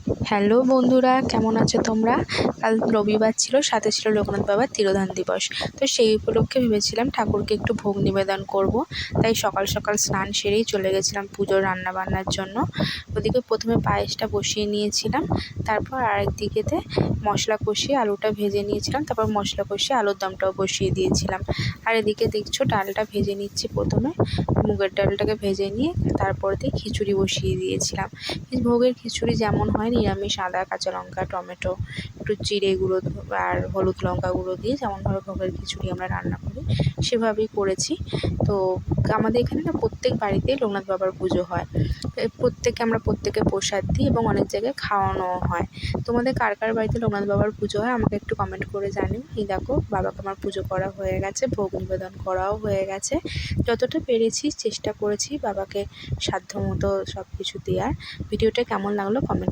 Hello বন্ধুরা, কেমন আছো তোমরা? কাল রবিবার ছিল, সাথে ছিল লোকনাথ বাবার তিরোধান দিবস। তো সেই উপলক্ষে ভেবেছিলাম ঠাকুরকে একটু ভোগ নিবেদন করব। তাই সকাল সকাল স্নান সেরেই চলে গেছিলাম পুজোর রান্নাবান্নার জন্য। ওদিকে প্রথমে পায়েসটা বসিয়ে নিয়েছিলাম, তারপর আরেক দিকেতে মশলা কষিয়ে আলুটা ভেজে নিয়েছিলাম, তারপর মশলা কষিয়ে আলুর দমটাও বসিয়ে দিয়েছিলাম। আর এদিকে দেখছো ডালটা ভেজে নিচ্ছি। প্রথমে মুগের ডালটাকে ভেজে নিয়ে তারপর দিয়ে খিচুড়ি বসিয়ে দিয়েছিলাম। ভোগের খিচুড়ি যেমন হয় নিরামিষ, আদা, কাঁচা লঙ্কা, টমেটো, একটু জিরে গুঁড়ো আর হলুদ লঙ্কা গুঁড়ো দিয়ে যেমনভাবে ভোগের খিচুড়ি আমরা রান্না করি সেভাবেই করেছি। তো আমাদের এখানে না প্রত্যেক বাড়িতেই লোকনাথ বাবার পুজো হয়। আমরা প্রত্যেকে প্রসাদ দিই এবং অনেক জায়গায় খাওয়ানোও হয়। তোমাদের কার কার বাড়িতে লোকনাথ বাবার পুজো হয় আমাকে একটু কমেন্ট করে জানিও। এই দেখো বাবাকে আমার পুজো করা হয়ে গেছে, ভোগ নিবেদন করাও হয়ে গেছে। যতটা পেরেছি চেষ্টা করেছি বাবাকে সাধ্যমতো সব কিছু দেওয়ার। ভিডিওটা কেমন লাগলো কমেন্ট